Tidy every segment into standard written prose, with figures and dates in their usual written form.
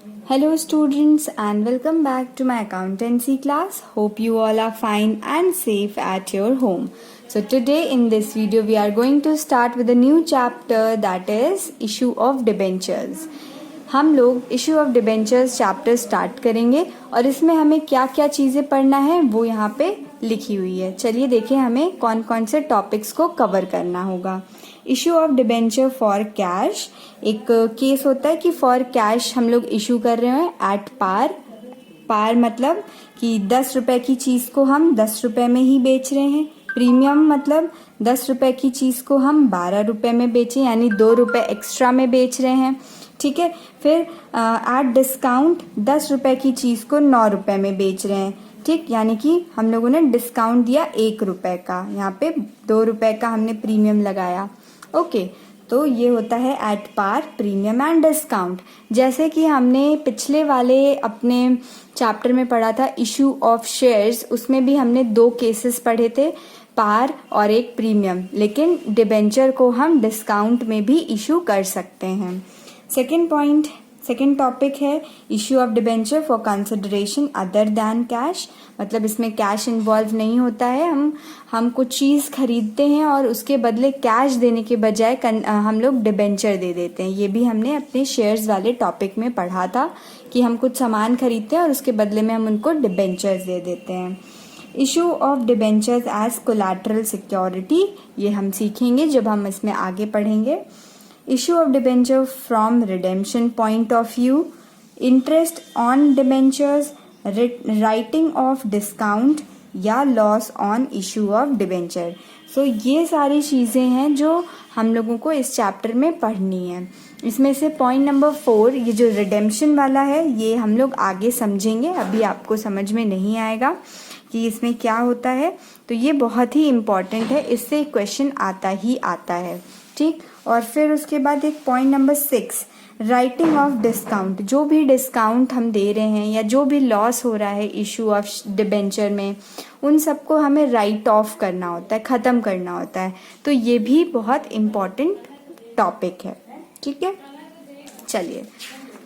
Hello students and welcome back to my accountancy class. Hope you all are fine and safe at your home. So today in this video we are going to start with a new chapter, that is issue of debentures. हम लोग issue of debentures chapter start करेंगे और इसमें हमें क्या क्या चीज़ें पढ़ना है वो यहाँ पे लिखी हुई है. चलिए देखें हमें कौन कौन से टॉपिक्स को कवर करना होगा. Issue of debenture for cash, एक केस होता है कि फॉर कैश हम लोग इशू कर रहे हैं एट पार. पार मतलब कि 10 रुपए की चीज़ को हम 10 रुपए में ही बेच रहे हैं. प्रीमियम मतलब 10 रुपए की चीज़ को हम 12 रुपए में बेचें, यानी 2 रुपए एक्स्ट्रा में बेच रहे हैं. ठीक है. फिर एट डिस्काउंट 10 रुपए की चीज़ को 9 रुपए में बेच रहे हैं. ठीक, यानी कि हम लोगों ने डिस्काउंट दिया 1 रुपए का, यहाँ पे 2 रुपए का हमने प्रीमियम लगाया. ओके, तो ये होता है at par, premium and discount. जैसे कि हमने पिछले वाले अपने चैप्टर में पढ़ा था इशू ऑफ शेयर्स, उसमें भी हमने 2 केसेस पढ़े थे, पार और एक प्रीमियम. लेकिन डिबेंचर को हम डिस्काउंट में भी इशू कर सकते हैं. सेकेंड टॉपिक है issue of debenture for consideration other than cash. मतलब इसमें कैश इन्वॉल्व नहीं होता है. हम कुछ चीज़ खरीदते हैं और उसके बदले कैश देने के बजाय हम लोग डिबेंचर दे देते हैं. ये भी हमने अपने शेयर्स वाले टॉपिक में पढ़ा था कि हम कुछ सामान खरीदते हैं और उसके बदले में हम उनको डिबेंचर्स दे देते हैं. Issue of debentures as collateral security, ये हम सीखेंगे जब हम इसमें आगे पढ़ेंगे. Issue of debenture from redemption point of view, interest on debentures, writing of discount या loss on issue of debenture. So ये सारी चीज़ें हैं जो हम लोगों को इस चैप्टर में पढ़नी है. इसमें से पॉइंट नंबर 4, ये जो रिडेम्पशन वाला है, ये हम लोग आगे समझेंगे. अभी आपको समझ में नहीं आएगा कि इसमें क्या होता है. तो ये बहुत ही इम्पॉर्टेंट है, इससे क्वेश्चन आता ही आता है. ठीक, और फिर उसके बाद एक point number 6, writing of discount. जो भी डिस्काउंट हम दे रहे हैं या जो भी लॉस हो रहा है इशू ऑफ डिबेंचर में, उन सबको हमें राइट ऑफ करना होता है, ख़त्म करना होता है. तो ये भी बहुत इम्पॉर्टेंट टॉपिक है. ठीक है, चलिए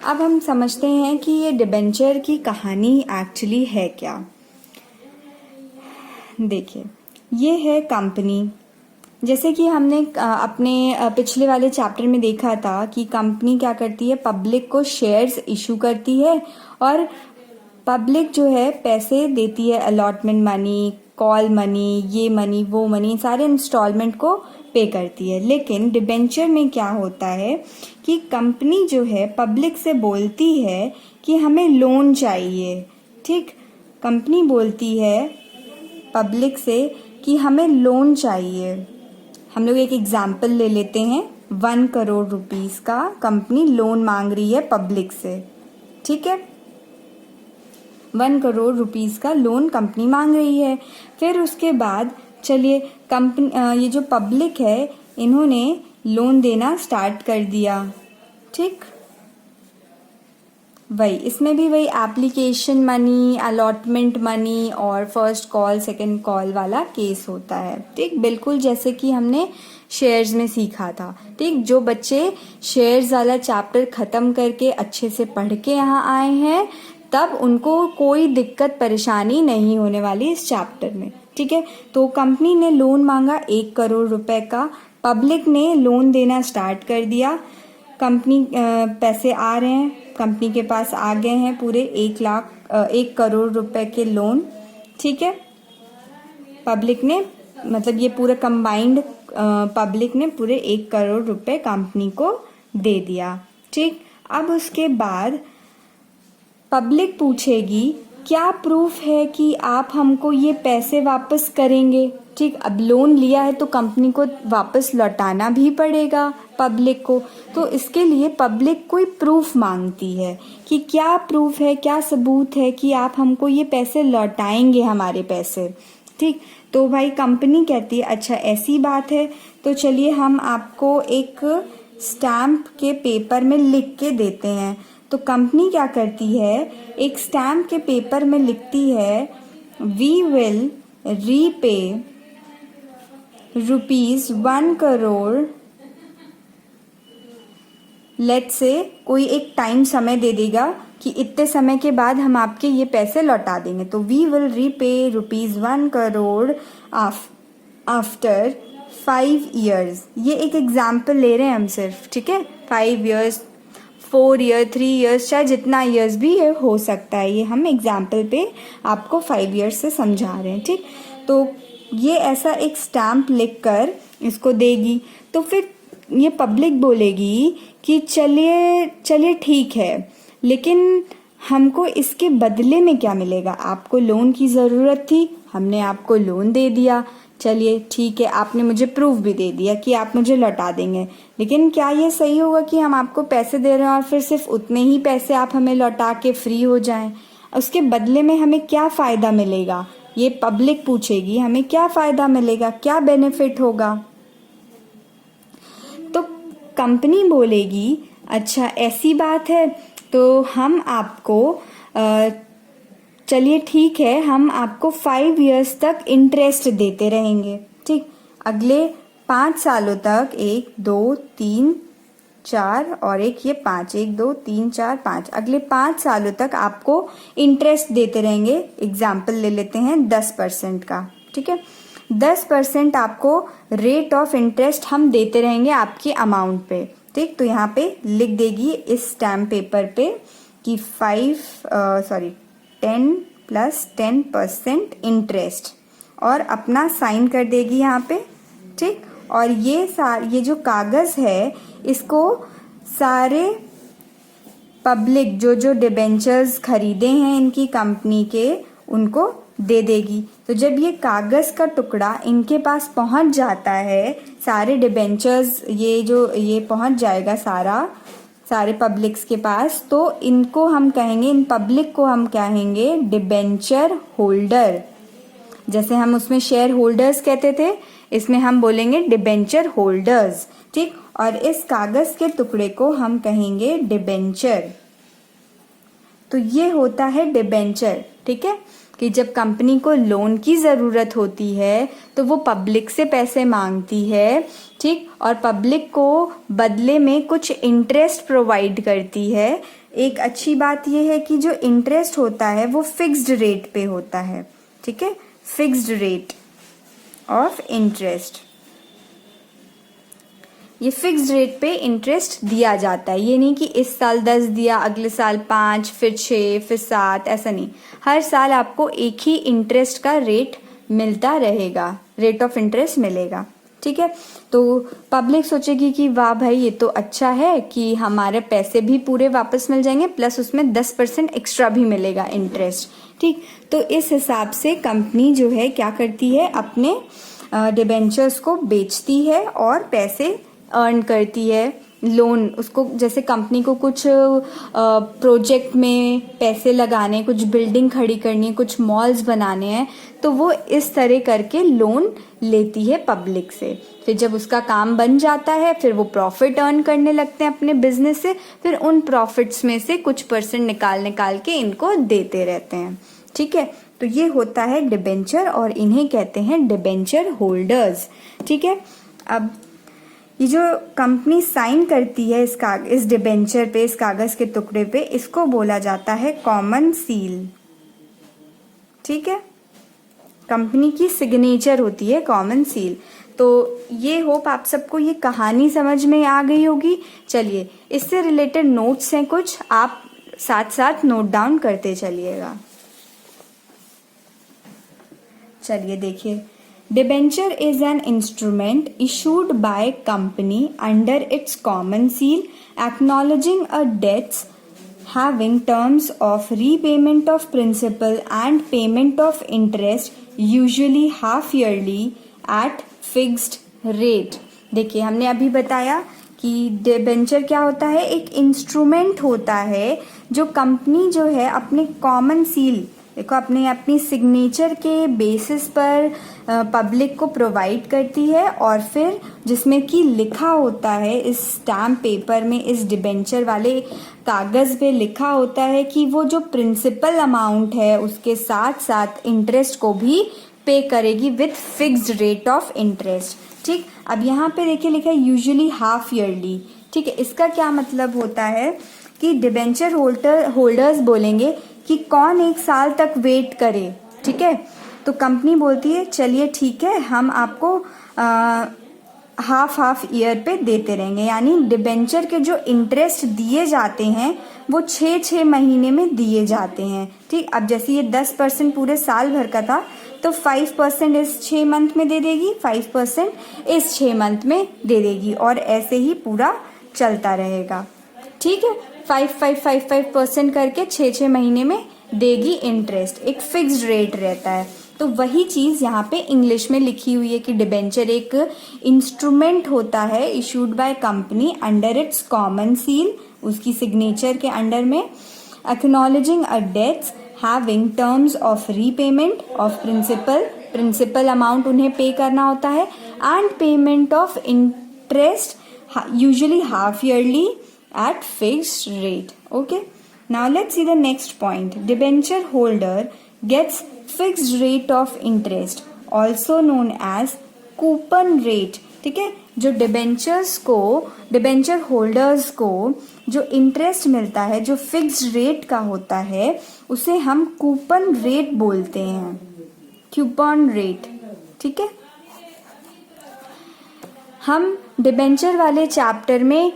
अब हम समझते हैं कि ये डिबेंचर की कहानी एक्चुअली है क्या. देखिए, ये है कंपनी. जैसे कि हमने अपने पिछले वाले चैप्टर में देखा था कि कंपनी क्या करती है, पब्लिक को शेयर्स इशू करती है और पब्लिक जो है पैसे देती है, अलॉटमेंट मनी, कॉल मनी, ये मनी वो मनी, सारे इंस्टॉलमेंट को पे करती है. लेकिन डिबेंचर में क्या होता है कि कंपनी जो है पब्लिक से बोलती है कि हमें लोन चाहिए. ठीक, कंपनी बोलती है पब्लिक से कि हमें लोन चाहिए. हम लोग एक एग्जाम्पल ले लेते हैं. 1 करोड़ रुपीस का कंपनी लोन मांग रही है पब्लिक से. ठीक है, 1 करोड़ रुपीस का लोन कंपनी मांग रही है. फिर उसके बाद चलिए कंपनी, ये जो पब्लिक है, इन्होंने लोन देना स्टार्ट कर दिया. ठीक, वही इसमें भी वही एप्लीकेशन मनी, अलॉटमेंट मनी और फर्स्ट कॉल सेकंड कॉल वाला केस होता है. ठीक, बिल्कुल जैसे कि हमने शेयर्स में सीखा था. ठीक, जो बच्चे शेयर्स वाला चैप्टर ख़त्म करके अच्छे से पढ़ के यहाँ आए हैं, तब उनको कोई दिक्कत परेशानी नहीं होने वाली इस चैप्टर में. ठीक है, तो कंपनी ने लोन मांगा 1 करोड़ रुपए का, पब्लिक ने लोन देना स्टार्ट कर दिया. कंपनी पैसे आ रहे हैं, कंपनी के पास आ गए हैं पूरे 1 करोड़ रुपए के लोन. ठीक है, पब्लिक ने, मतलब ये पूरा कंबाइंड पब्लिक ने पूरे 1 करोड़ रुपए कंपनी को दे दिया. ठीक, अब उसके बाद पब्लिक पूछेगी क्या प्रूफ है कि आप हमको ये पैसे वापस करेंगे. ठीक, अब लोन लिया है तो कंपनी को वापस लौटाना भी पड़ेगा पब्लिक को. तो इसके लिए पब्लिक कोई प्रूफ मांगती है कि क्या प्रूफ है, क्या सबूत है कि आप हमको ये पैसे लौटाएंगे, हमारे पैसे. ठीक, तो भाई कंपनी कहती है अच्छा ऐसी बात है, तो चलिए हम आपको एक स्टैम्प के पेपर में लिख के देते हैं. तो कंपनी क्या करती है, एक स्टैम्प के पेपर में लिखती है we will repay ₹1 crore. Let's say कोई एक टाइम समय दे देगा कि इतने समय के बाद हम आपके ये पैसे लौटा देंगे, तो we will repay ₹1 crore after 5 years। ये एक एग्जाम्पल ले रहे हैं हम सिर्फ, ठीक है। 5 years, 4 year, 3 years, चाहे जितना ईयर्स भी ये हो सकता है, ये हम एग्जाम्पल पे आपको 5 years से समझा रहे हैं, ठीक। तो ये ऐसा एक स्टैम्प लिख कर इसको देगी, तो फिर ये पब्लिक बोलेगी कि चलिए ठीक है, लेकिन हमको इसके बदले में क्या मिलेगा। आपको लोन की ज़रूरत थी, हमने आपको लोन दे दिया, चलिए ठीक है, आपने मुझे प्रूफ भी दे दिया कि आप मुझे लौटा देंगे, लेकिन क्या ये सही होगा कि हम आपको पैसे दे रहे हैं और फिर सिर्फ उतने ही पैसे आप हमें लौटा के फ्री हो जाएं। उसके बदले में हमें क्या फ़ायदा मिलेगा, ये पब्लिक पूछेगी, हमें क्या फ़ायदा मिलेगा, क्या बेनिफिट होगा। तो कंपनी बोलेगी अच्छा ऐसी बात है, तो हम आपको चलिए ठीक है, हम आपको 5 years तक इंटरेस्ट देते रहेंगे, ठीक। अगले 5 सालों तक 1 2 3 4 और एक ये 5, 1 2 3 4 5, अगले 5 सालों तक आपको इंटरेस्ट देते रहेंगे। एग्जाम्पल ले लेते हैं 10% का, ठीक है। 10% आपको रेट ऑफ इंटरेस्ट हम देते रहेंगे आपकी अमाउंट पे, ठीक। तो यहाँ पे लिख देगी इस स्टैम्प पेपर पे कि 10 + 10% इंटरेस्ट, और अपना साइन कर देगी यहाँ पे, ठीक। और ये जो कागज़ है इसको सारे पब्लिक जो डिबेंचर्स खरीदे हैं इनकी कंपनी के, उनको दे देगी। तो जब ये कागज़ का टुकड़ा इनके पास पहुंच जाता है, सारे डिबेंचर्स ये पहुंच जाएगा सारे पब्लिक्स के पास, तो इनको हम कहेंगे, इन पब्लिक को हम कहेंगे डिबेंचर होल्डर। जैसे हम उसमें शेयर होल्डर्स कहते थे, इसमें हम बोलेंगे डिबेंचर होल्डर्स, ठीक। और इस कागज के टुकड़े को हम कहेंगे डिबेंचर। तो ये होता है डिबेंचर, ठीक है, कि जब कंपनी को लोन की ज़रूरत होती है तो वो पब्लिक से पैसे मांगती है, ठीक, और पब्लिक को बदले में कुछ इंटरेस्ट प्रोवाइड करती है। एक अच्छी बात ये है कि जो इंटरेस्ट होता है वो फिक्स्ड रेट पे होता है, ठीक है, फिक्स्ड रेट ऑफ इंटरेस्ट। ये फिक्स्ड रेट पे इंटरेस्ट दिया जाता है, ये नहीं कि इस साल 10 दिया, अगले साल 5, फिर 6, फिर 7, ऐसा नहीं। हर साल आपको एक ही इंटरेस्ट का रेट मिलता रहेगा, रेट ऑफ इंटरेस्ट मिलेगा, ठीक है। तो पब्लिक सोचेगी कि वाह भाई ये तो अच्छा है कि हमारे पैसे भी पूरे वापस मिल जाएंगे, प्लस उसमें 10% एक्स्ट्रा भी मिलेगा इंटरेस्ट, ठीक। तो इस हिसाब से कंपनी जो है क्या करती है, अपने डिबेंचर्स को बेचती है और पैसे अर्न करती है। लोन उसको, जैसे कंपनी को कुछ प्रोजेक्ट में पैसे लगाने, कुछ बिल्डिंग खड़ी करनी है, कुछ मॉल्स बनाने हैं, तो वो इस तरह करके लोन लेती है पब्लिक से। फिर जब उसका काम बन जाता है फिर वो प्रॉफिट अर्न करने लगते हैं अपने बिजनेस से, फिर उन प्रॉफिट्स में से कुछ % निकाल के इनको देते रहते हैं, ठीक है। तो ये होता है डिबेंचर और इन्हें कहते हैं डिबेंचर होल्डर्स, ठीक है। अब ये जो कंपनी साइन करती है इस डिबेंचर पे, इस कागज के टुकड़े पे, इसको बोला जाता है कॉमन सील, ठीक है। कंपनी की सिग्नेचर होती है कॉमन सील। तो ये होप आप सबको ये कहानी समझ में आ गई होगी। चलिए इससे रिलेटेड नोट्स हैं कुछ, आप साथ साथ नोट डाउन करते चलिएगा। चलिए देखिए, debenture is an instrument issued by company under its common seal acknowledging a debts having terms of repayment of principal and payment of interest usually half yearly at fixed rate। देखिए हमने अभी बताया कि debenture क्या होता है, एक instrument होता है जो कंपनी जो है अपने कॉमन सील, देखो अपनी सिग्नेचर के बेसिस पर पब्लिक को प्रोवाइड करती है, और फिर जिसमें कि लिखा होता है इस स्टैम्प पेपर में, इस डिबेंचर वाले कागज़ पे लिखा होता है कि वो जो प्रिंसिपल अमाउंट है उसके साथ साथ इंटरेस्ट को भी पे करेगी with fixed rate of interest, ठीक। अब यहाँ पे देखिए लिखा है यूजुअली हाफ ईयरली, ठीक है। इसका क्या मतलब होता है कि डिबेंचर होल्डर्स बोलेंगे कि कौन 1 साल तक वेट करे, ठीक है। तो कंपनी बोलती है चलिए ठीक है, हम आपको हाफ ईयर पे देते रहेंगे, यानी डिबेंचर के जो इंटरेस्ट दिए जाते हैं वो 6 महीने में दिए जाते हैं, ठीक। अब जैसे ये 10% पूरे साल भर का था तो 5% इस 6 मंथ में दे देगी, 5% इस 6 मंथ में दे देगी, और ऐसे ही पूरा चलता रहेगा, ठीक है। 5% करके 6 महीने में देगी इंटरेस्ट, एक फिक्स्ड रेट रहता है। तो वही चीज़ यहाँ पे इंग्लिश में लिखी हुई है कि डिबेंचर एक इंस्ट्रूमेंट होता है issued by company under its common seal, उसकी सिग्नेचर के अंडर में, acknowledging a debts having terms of repayment of principal amount उन्हें पे करना होता है, and payment of interest usually half yearly at fixed rate. Okay, now let's see the next point. Debenture holder gets fixed rate of interest also known as coupon rate, ठीक है। जो debenture holders को जो interest मिलता है जो fixed rate का होता है उसे हम कूपन रेट बोलते हैं, कूपन रेट, ठीक है। हम डिबेंचर वाले चैप्टर में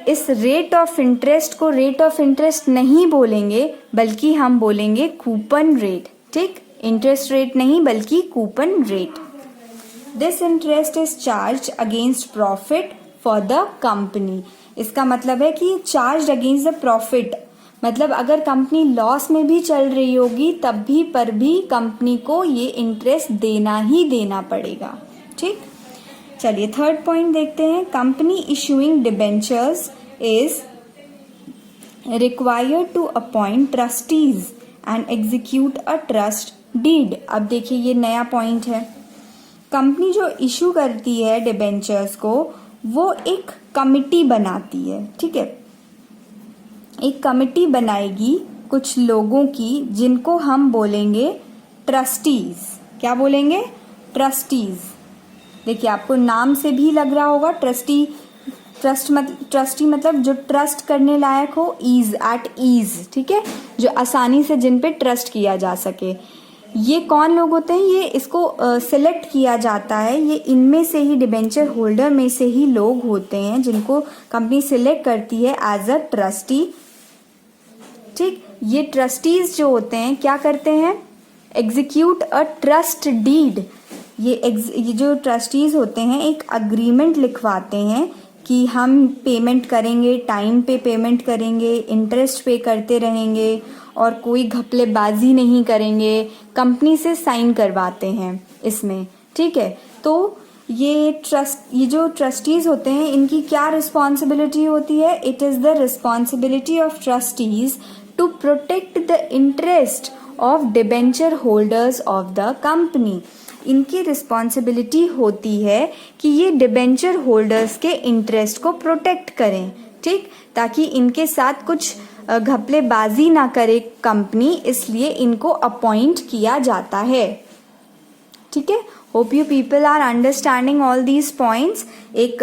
इस रेट ऑफ इंटरेस्ट को रेट ऑफ इंटरेस्ट नहीं बोलेंगे बल्कि हम बोलेंगे कूपन रेट, ठीक। इंटरेस्ट रेट नहीं बल्कि coupon rate. This interest is charge against profit for the company. इसका मतलब है कि चार्ज अगेंस्ट द प्रॉफिट, मतलब अगर कंपनी लॉस में भी चल रही होगी तब भी पर भी कंपनी को ये इंटरेस्ट देना ही देना पड़ेगा, ठीक। चलिए थर्ड पॉइंट देखते हैं। Company issuing debentures is required to appoint trustees and execute a trust deed. अब देखिए ये नया पॉइंट है। कंपनी जो इशू करती है डिबेंचर्स को वो एक कमिटी बनाती है, ठीक है। एक कमिटी बनाएगी कुछ लोगों की जिनको हम बोलेंगे ट्रस्टीज। क्या बोलेंगे? ट्रस्टीज। देखिए आपको नाम से भी लग रहा होगा ट्रस्टी मतलब जो ट्रस्ट करने लायक हो, ईज, एट ईज, ठीक है, जो आसानी से जिन पे ट्रस्ट किया जा सके। ये कौन लोग होते हैं? ये इसको सिलेक्ट किया जाता है, ये इनमें से ही डिबेंचर होल्डर में से ही लोग होते हैं जिनको कंपनी सिलेक्ट करती है एज अ ट्रस्टी, ठीक। ये ट्रस्टीज जो होते हैं क्या करते हैं? Execute a trust deed. ये जो ट्रस्टीज होते हैं एक अग्रीमेंट लिखवाते हैं कि हम पेमेंट करेंगे, टाइम पे पेमेंट करेंगे, इंटरेस्ट पे करते रहेंगे और कोई घपलेबाजी नहीं करेंगे, कंपनी से साइन करवाते हैं इसमें, ठीक है। तो ये जो ट्रस्टीज होते हैं इनकी क्या रिस्पॉन्सिबिलिटी होती है? It is the responsibility of trustees to protect the interest of debenture holders of the company. इनकी रिस्पॉन्सिबिलिटी होती है कि ये डिबेंचर होल्डर्स के इंटरेस्ट को प्रोटेक्ट करें, ठीक, ताकि इनके साथ कुछ घपलेबाजी ना करे कंपनी, इसलिए इनको अपॉइंट किया जाता है, ठीक है। Hope you people are understanding all these points. एक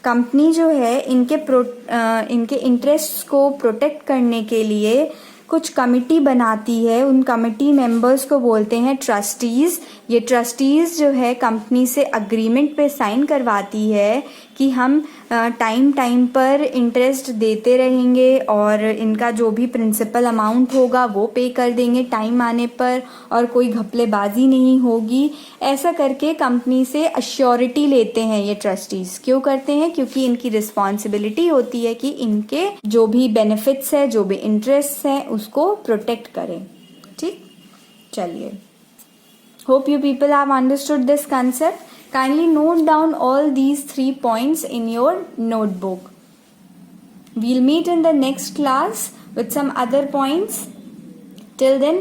कंपनी जो है इनके इंटरेस्ट को प्रोटेक्ट करने के लिए कुछ कमिटी बनाती है, उन कमिटी मेंबर्स को बोलते हैं ट्रस्टीज। ये ट्रस्टीज जो है कंपनी से अग्रीमेंट पे साइन करवाती है कि हम टाइम पर इंटरेस्ट देते रहेंगे और इनका जो भी प्रिंसिपल अमाउंट होगा वो पे कर देंगे टाइम आने पर और कोई घपलेबाजी नहीं होगी। ऐसा करके कंपनी से अश्योरिटी लेते हैं ये ट्रस्टीज। क्यों करते हैं? क्योंकि इनकी रिस्पॉन्सिबिलिटी होती है कि इनके जो भी बेनिफिट्स है, जो भी इंटरेस्ट है उसको प्रोटेक्ट करें, ठीक। चलिए, hope you people have understood this concept. Kindly note down all these 3 points in your notebook. We'll meet in the next class with some other points. Till then,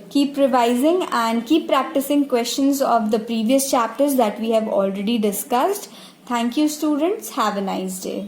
keep revising and keep practicing questions of the previous chapters that we have already discussed. Thank you, students. Have a nice day.